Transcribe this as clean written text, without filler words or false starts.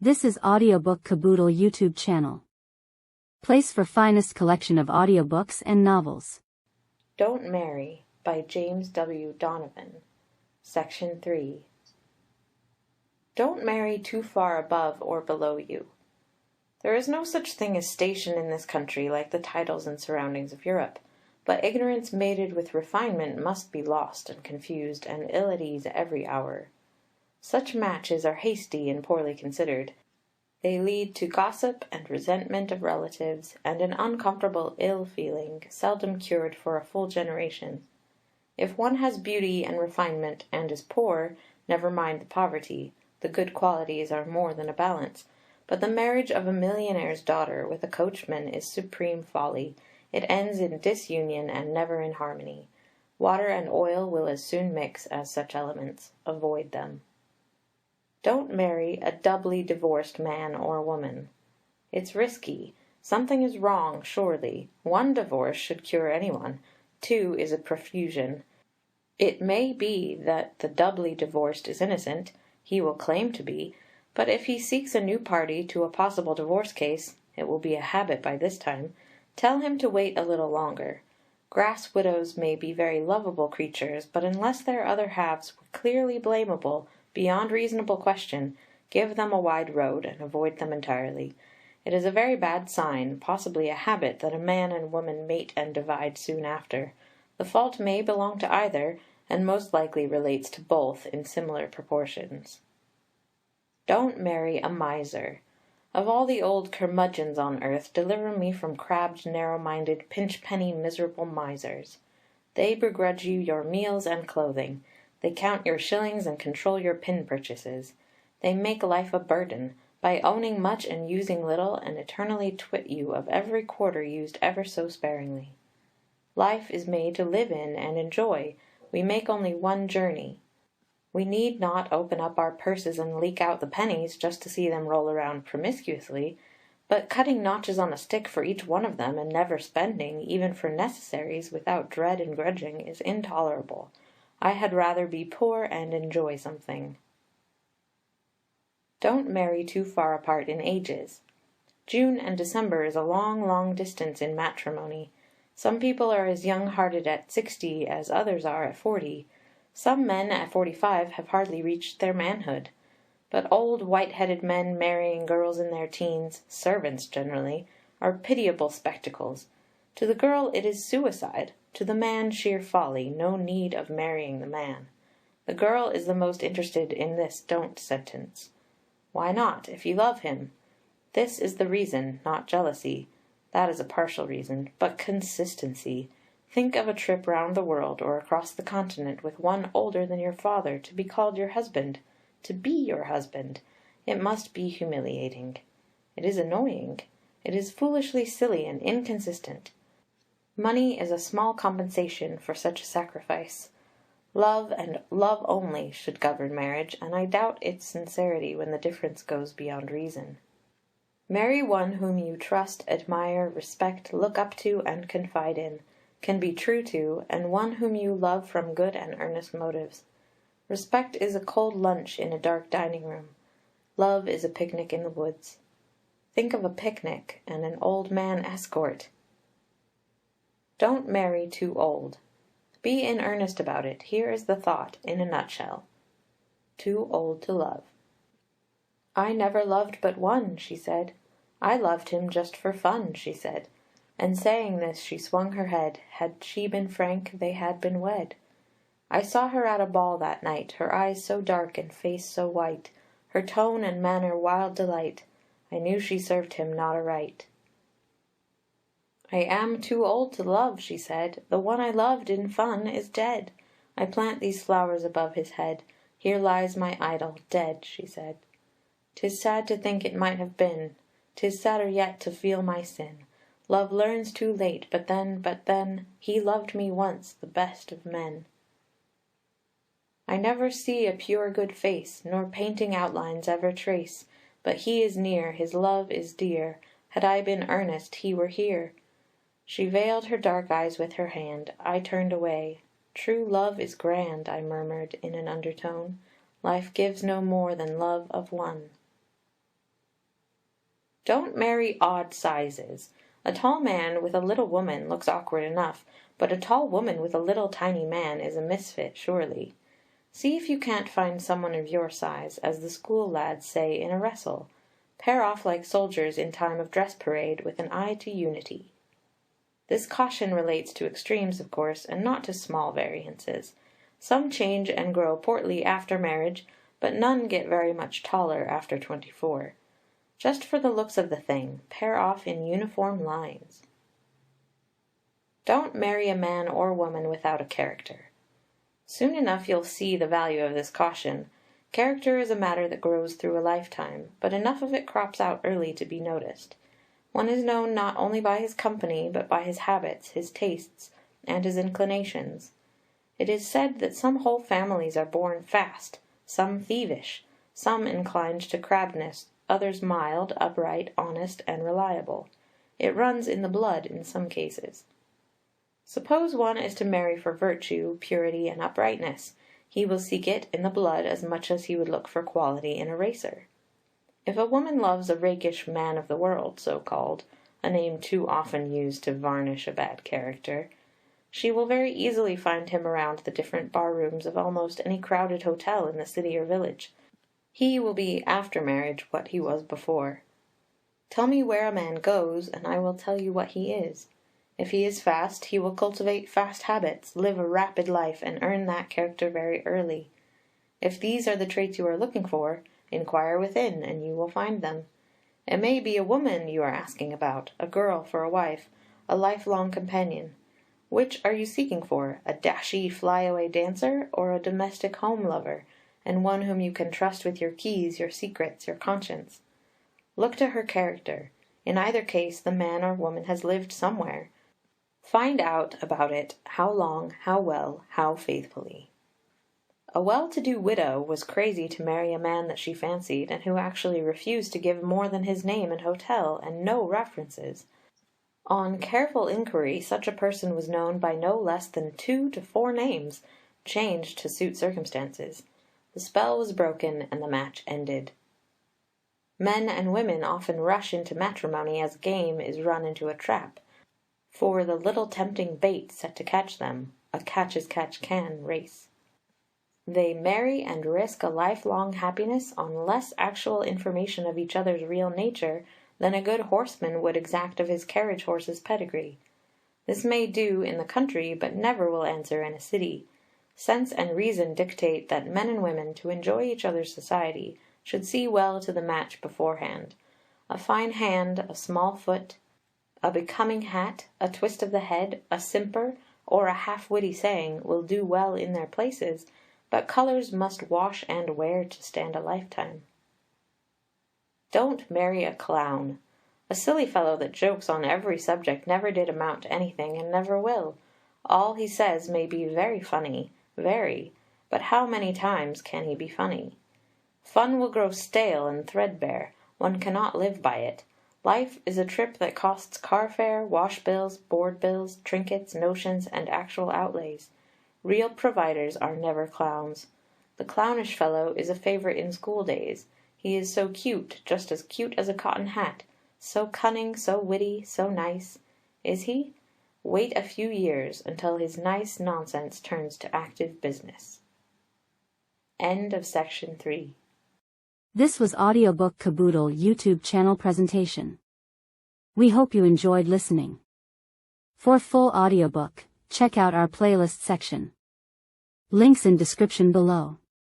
This is Audiobook Caboodle YouTube channel. Place for finest collection of audiobooks and novels. Don't Marry by James W. Donovan. Section 3. Don't marry too far above or below you. There is no such thing as station in this country like the titles and surroundings of Europe, but ignorance mated with refinement must be lost and confused and ill at ease every hour. Such matches are hasty and poorly considered. They lead to gossip and resentment of relatives, and an uncomfortable ill-feeling, seldom cured for a full generation. If one has beauty and refinement and is poor, never mind the poverty, the good qualities are more than a balance. But the marriage of a millionaire's daughter with a coachman is supreme folly. It ends in disunion and never in harmony. Water and oil will as soon mix as such elements. Avoid them. Don't marry a doubly divorced man or woman. It's risky. Something is wrong, surely. One divorce should cure anyone. Two is a profusion. It may be that the doubly divorced is innocent. He will claim to be. But if he seeks a new party to a possible divorce case, it will be a habit by this time, tell him to wait a little longer. Grass widows may be very lovable creatures, but unless their other halves were clearly blamable, beyond reasonable question, give them a wide road, and avoid them entirely. It is a very bad sign, possibly a habit, that a man and woman mate and divide soon after. The fault may belong to either, and most likely relates to both in similar proportions. Don't marry a miser. Of all the old curmudgeons on earth, deliver me from crabbed, narrow-minded, pinch-penny, miserable misers. They begrudge you your meals and clothing. They count your shillings and control your pin purchases. They make life a burden, by owning much and using little, and eternally twit you of every quarter used ever so sparingly. Life is made to live in and enjoy. We make only one journey. We need not open up our purses and leak out the pennies just to see them roll around promiscuously, but cutting notches on a stick for each one of them, and never spending, even for necessaries, without dread and grudging, is intolerable. I had rather be poor and enjoy something. Don't marry too far apart in ages. June and December is a long, long distance in matrimony. Some people are as young-hearted at 60 as others are at 40. Some men at 45 have hardly reached their manhood. But old white-headed men marrying girls in their teens, servants generally, are pitiable spectacles. To the girl it is suicide, to the man sheer folly, no need of marrying the man. The girl is the most interested in this don't sentence. Why not, if you love him? This is the reason, not jealousy. That is a partial reason, but consistency. Think of a trip round the world or across the continent with one older than your father to be called your husband, to be your husband. It must be humiliating. It is annoying. It is foolishly silly and inconsistent. Money is a small compensation for such a sacrifice. Love, and love only, should govern marriage, and I doubt its sincerity when the difference goes beyond reason. Marry one whom you trust, admire, respect, look up to, and confide in, can be true to, and one whom you love from good and earnest motives. Respect is a cold lunch in a dark dining room. Love is a picnic in the woods. Think of a picnic and an old man escort! Don't marry too old. Be in earnest about it. Here is the thought, in a nutshell. Too old to love. I never loved but one, she said. I loved him just for fun, she said. And saying this, she swung her head. Had she been frank, they had been wed. I saw her at a ball that night, her eyes so dark and face so white, her tone and manner wild delight. I knew she served him not aright. I am too old to love, she said. The one I loved in fun is dead. I plant these flowers above his head. Here lies my idol, dead, she said. 'Tis sad to think it might have been. 'Tis sadder yet to feel my sin. Love learns too late, but then, he loved me once, the best of men. I never see a pure good face, nor painting outlines ever trace, but he is near, his love is dear. Had I been earnest, he were here. She veiled her dark eyes with her hand. I turned away. True love is grand, I murmured in an undertone. Life gives no more than love of one. Don't marry odd sizes. A tall man with a little woman looks awkward enough, but a tall woman with a little tiny man is a misfit, surely. See if you can't find someone of your size, as the school lads say in a wrestle. Pair off like soldiers in time of dress parade, with an eye to unity. This caution relates to extremes, of course, and not to small variances. Some change and grow portly after marriage, but none get very much taller after 24. Just for the looks of the thing, pair off in uniform lines. Don't marry a man or woman without a character. Soon enough you'll see the value of this caution. Character is a matter that grows through a lifetime, but enough of it crops out early to be noticed. One is known not only by his company, but by his habits, his tastes, and his inclinations. It is said that some whole families are born fast, some thievish, some inclined to crabbedness, others mild, upright, honest, and reliable. It runs in the blood in some cases. Suppose one is to marry for virtue, purity, and uprightness, he will seek it in the blood as much as he would look for quality in a racer. If a woman loves a rakish man of the world, so called, a name too often used to varnish a bad character, she will very easily find him around the different bar rooms of almost any crowded hotel in the city or village. He will be after marriage what he was before. Tell me where a man goes, and I will tell you what he is. If he is fast, he will cultivate fast habits, live a rapid life, and earn that character very early. If these are the traits you are looking for, inquire within, and you will find them. It may be a woman you are asking about, a girl for a wife, a lifelong companion. Which are you seeking for, a dashy, fly-away dancer, or a domestic home lover, and one whom you can trust with your keys, your secrets, your conscience? Look to her character. In either case the man or woman has lived somewhere. Find out about it how long, how well, how faithfully. A well-to-do widow was crazy to marry a man that she fancied, and who actually refused to give more than his name and hotel, and no references. On careful inquiry such a person was known by no less than 2 to 4 names, changed to suit circumstances. The spell was broken, and the match ended. Men and women often rush into matrimony as game is run into a trap, for the little tempting bait set to catch them, a catch-as-catch-can race. They marry and risk a lifelong happiness on less actual information of each other's real nature than a good horseman would exact of his carriage horse's pedigree. This may do in the country, but never will answer in a city. Sense and reason dictate that men and women, to enjoy each other's society, should see well to the match beforehand. A fine hand, a small foot, a becoming hat, a twist of the head, a simper, or a half-witty saying, will do well in their places, but colours must wash and wear to stand a lifetime. Don't marry a clown. A silly fellow that jokes on every subject never did amount to anything, and never will. All he says may be very funny, very, but how many times can he be funny? Fun will grow stale and threadbare. One cannot live by it. Life is a trip that costs car fare, wash bills, board bills, trinkets, notions, and actual outlays. Real providers are never clowns. The clownish fellow is a favourite in school days. He is so cute, just as cute as a cotton hat, so cunning, so witty, so nice. Is he? Wait a few years, until his nice nonsense turns to active business. End of section 3. This was Audiobook Caboodle YouTube channel presentation. We hope you enjoyed listening. For full audiobook, check out our playlist section. Links in description below.